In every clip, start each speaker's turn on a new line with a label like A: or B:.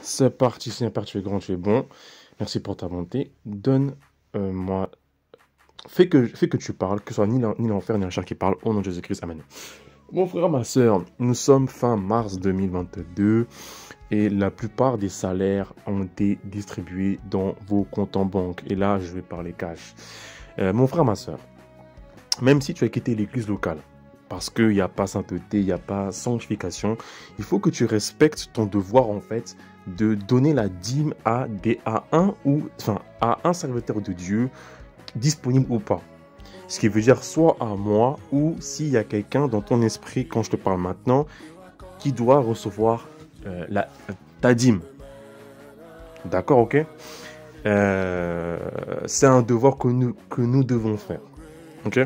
A: C'est parti, tu es grand, tu es bon. Merci pour ta bonté. Donne-moi. Fais que tu parles, que ce soit ni l'enfer ni un chat qui parle, au nom de Jésus-Christ. Amen. Mon frère, ma soeur, nous sommes fin mars 2022 et la plupart des salaires ont été distribués dans vos comptes en banque. Et là, je vais parler cash. Mon frère, ma soeur, même si tu as quitté l'église locale, parce qu'il n'y a pas sainteté, il n'y a pas sanctification, il faut que tu respectes ton devoir en fait de donner la dîme à un serviteur de Dieu, disponible ou pas. Ce qui veut dire soit à moi ou s'il y a quelqu'un dans ton esprit, quand je te parle maintenant, qui doit recevoir ta dîme. D'accord, ok? C'est un devoir que nous devons faire. Ok?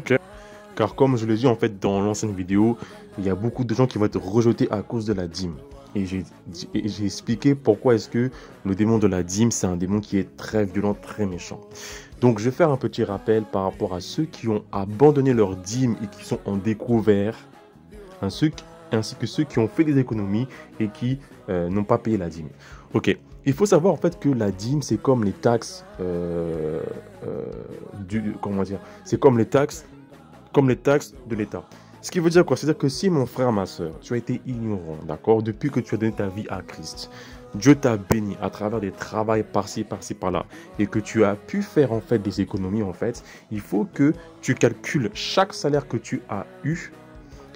A: Car comme je le dis en fait dans l'ancienne vidéo, il y a beaucoup de gens qui vont être rejetés à cause de la dîme. Et j'ai expliqué pourquoi est-ce que le démon de la dîme, c'est un démon qui est très violent, très méchant. Donc je vais faire un petit rappel par rapport à ceux qui ont abandonné leur dîme et qui sont en découvert, ainsi que ceux qui ont fait des économies et qui n'ont pas payé la dîme. Ok, il faut savoir en fait que la dîme, c'est comme les taxes, c'est comme les taxes de l'État. Ce qui veut dire quoi? C'est-à-dire que si mon frère, ma soeur, tu as été ignorant, d'accord, depuis que tu as donné ta vie à Christ, Dieu t'a béni à travers des travaux par-ci, par-là, et que tu as pu faire en fait des économies en fait, il faut que tu calcules chaque salaire que tu as eu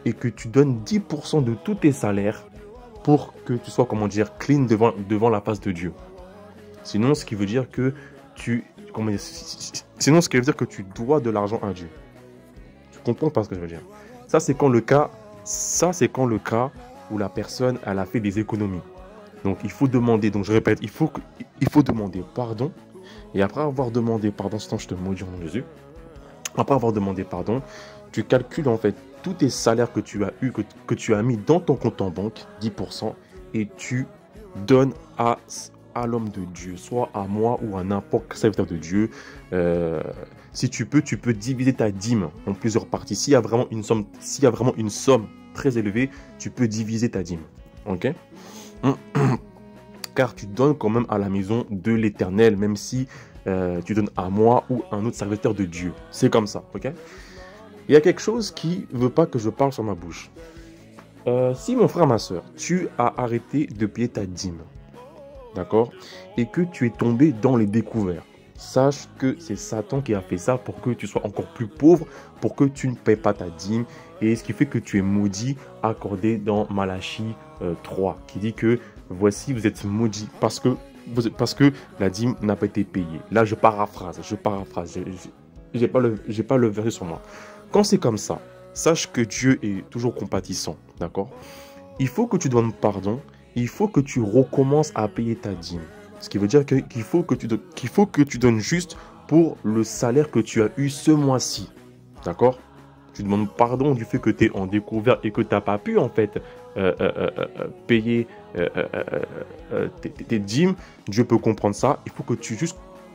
A: et que tu donnes 10% de tous tes salaires pour que tu sois, comment dire, clean devant la face de Dieu. Sinon, ce qui veut dire que sinon, ce qui veut dire que tu dois de l'argent à Dieu. Tu comprends pas ce que je veux dire? Ça, c'est quand le cas où la personne, elle a fait des économies. Donc, il faut demander, donc je répète, il faut demander pardon. Et après avoir demandé pardon, ce temps, je te maudis en nom de Jésus. Après avoir demandé pardon, tu calcules en fait tous tes salaires que tu as eu, que tu as mis dans ton compte en banque, 10%, et tu donnes à l'homme de Dieu, soit à moi ou à n'importe quel serviteur de Dieu. Si tu peux diviser ta dîme en plusieurs parties. S'il y a vraiment une somme très élevée, tu peux diviser ta dîme. Ok? Car tu donnes quand même à la maison de l'Éternel, même si tu donnes à moi ou à un autre serviteur de Dieu. C'est comme ça, ok? Il y a quelque chose qui ne veut pas que je parle sur ma bouche. Si mon frère, ma soeur, tu as arrêté de payer ta dîme, d'accord, et que tu es tombé dans les découvertes, sache que c'est Satan qui a fait ça pour que tu sois encore plus pauvre, pour que tu ne payes pas ta dîme, et ce qui fait que tu es maudit, accordé dans Malachie 3, qui dit que voici, vous êtes maudit parce que la dîme n'a pas été payée. Là, je paraphrase, j'ai pas le verset sur moi. Quand c'est comme ça, sache que Dieu est toujours compatissant, d'accord? Il faut que tu demandes pardon, il faut que tu recommences à payer ta dîme. Ce qui veut dire qu'il faut que tu donnes juste pour le salaire que tu as eu ce mois-ci. D'accord? Tu demandes pardon du fait que tu es en découvert et que tu n'as pas pu en fait payer tes dîmes. Dieu peut comprendre ça. Il faut que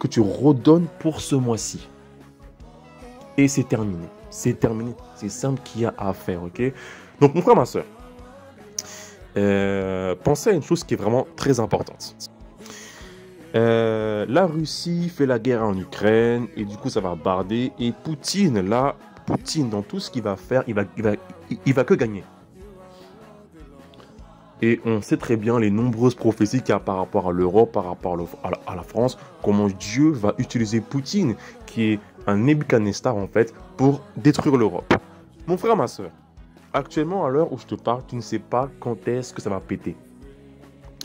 A: tu redonnes pour ce mois-ci. Et c'est terminé. C'est terminé. C'est simple qu'il y a à faire. Ok? Donc mon frère, ma soeur, pensez à une chose qui est vraiment très importante. La Russie fait la guerre en Ukraine et du coup ça va barder. Et Poutine, dans tout ce qu'il va faire, il va que gagner. Et on sait très bien les nombreuses prophéties qu'il y a par rapport à l'Europe, par rapport à la France, comment Dieu va utiliser Poutine, qui est un Nebuchadnezzar en fait, pour détruire l'Europe. Mon frère, ma soeur, actuellement à l'heure où je te parle, tu ne sais pas quand est-ce que ça va péter.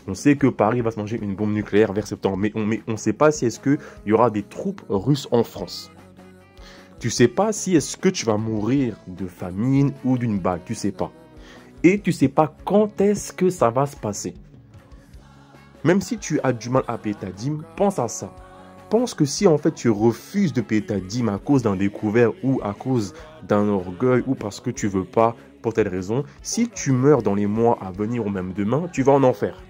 A: On sait que Paris va se manger une bombe nucléaire vers septembre, mais on ne sait pas si est-ce qu'il y aura des troupes russes en France. Tu ne sais pas si est-ce que tu vas mourir de famine ou d'une bague, tu ne sais pas. Et tu ne sais pas quand est-ce que ça va se passer. Même si tu as du mal à payer ta dîme, pense à ça. Pense que si en fait tu refuses de payer ta dîme à cause d'un découvert ou à cause d'un orgueil ou parce que tu ne veux pas pour telle raison, si tu meurs dans les mois à venir ou même demain, tu vas en enfer.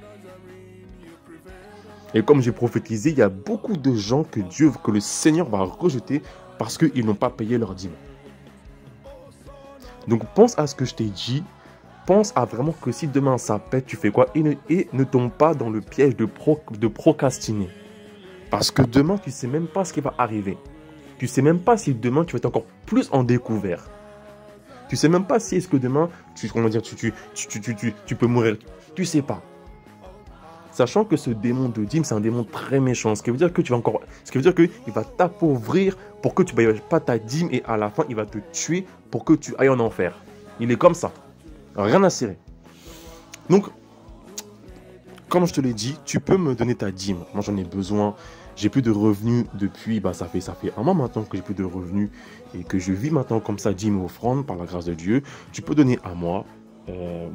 A: Et comme j'ai prophétisé, il y a beaucoup de gens que le Seigneur va rejeter parce qu'ils n'ont pas payé leur dîme. Donc pense à ce que je t'ai dit, pense à vraiment que si demain ça pète, tu fais quoi? Et ne tombe pas dans le piège de procrastiner. Parce que demain, tu ne sais même pas ce qui va arriver. Tu ne sais même pas si demain, tu vas être encore plus en découvert. Tu ne sais même pas si est-ce que demain, tu peux mourir. Tu ne sais pas. Sachant que ce démon de dîme, c'est un démon très méchant. Ce qui veut dire que qu'il va t'appauvrir pour que tu ne payes pas ta dîme et à la fin, il va te tuer pour que tu ailles en enfer. Il est comme ça. Rien à cirer. Donc, comme je te l'ai dit, tu peux me donner ta dîme. Moi, j'en ai besoin. J'ai plus de revenus depuis, ça fait un mois maintenant que j'ai plus de revenus et que je vis maintenant comme ça, dîme et offrande par la grâce de Dieu. Tu peux donner à moi.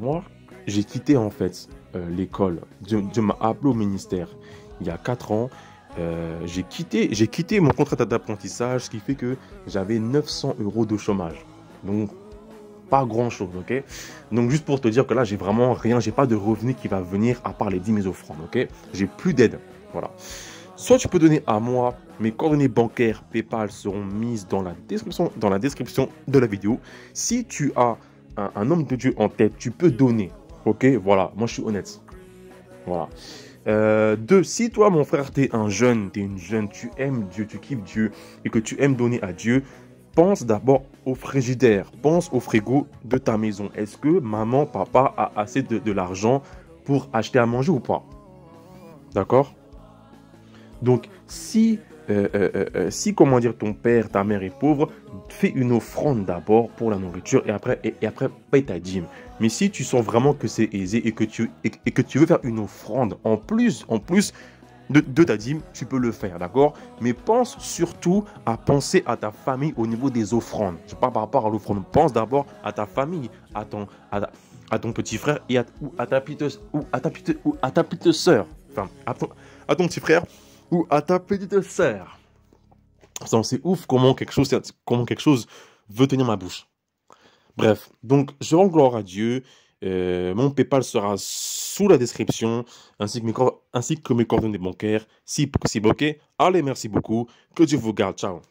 A: Moi, j'ai quitté en fait l'école. Dieu m'a appelé au ministère il y a 4 ans. J'ai quitté mon contrat d'apprentissage, ce qui fait que j'avais 900 € de chômage. Donc, pas grand chose, ok? Donc, juste pour te dire que là, j'ai vraiment rien, j'ai pas de revenu qui va venir à part les dîmes et offrandes, ok? J'ai plus d'aide, voilà. Soit tu peux donner à moi, mes coordonnées bancaires PayPal seront mises dans la description de la vidéo. Si tu as un homme de Dieu en tête, tu peux donner, ok? Voilà, moi je suis honnête, voilà. 2, si toi, mon frère, tu es une jeune, tu aimes Dieu, tu kiffes Dieu et que tu aimes donner à Dieu, pense d'abord au frigidaire, pense au frigo de ta maison. Est-ce que maman, papa a assez de l'argent pour acheter à manger ou pas? D'accord? Donc, si comment dire, ton père, ta mère est pauvre, fais une offrande d'abord pour la nourriture et après paye ta dîme. Mais si tu sens vraiment que c'est aisé et que tu veux faire une offrande en plus de ta dîme, tu peux le faire, d'accord? Mais pense surtout à penser à ta famille au niveau des offrandes. Je parle par rapport à l'offrande. Pense d'abord à ta famille, à ton petit frère et à ta petite sœur. Enfin, à ton petit frère ou à ta petite sœur. C'est ouf comment quelque chose veut tenir ma bouche. Bref, donc je rends gloire à Dieu. Mon PayPal sera sous la description, ainsi que mes coordonnées bancaires. Si c'est bloqué, allez, merci beaucoup. Que Dieu vous garde. Ciao.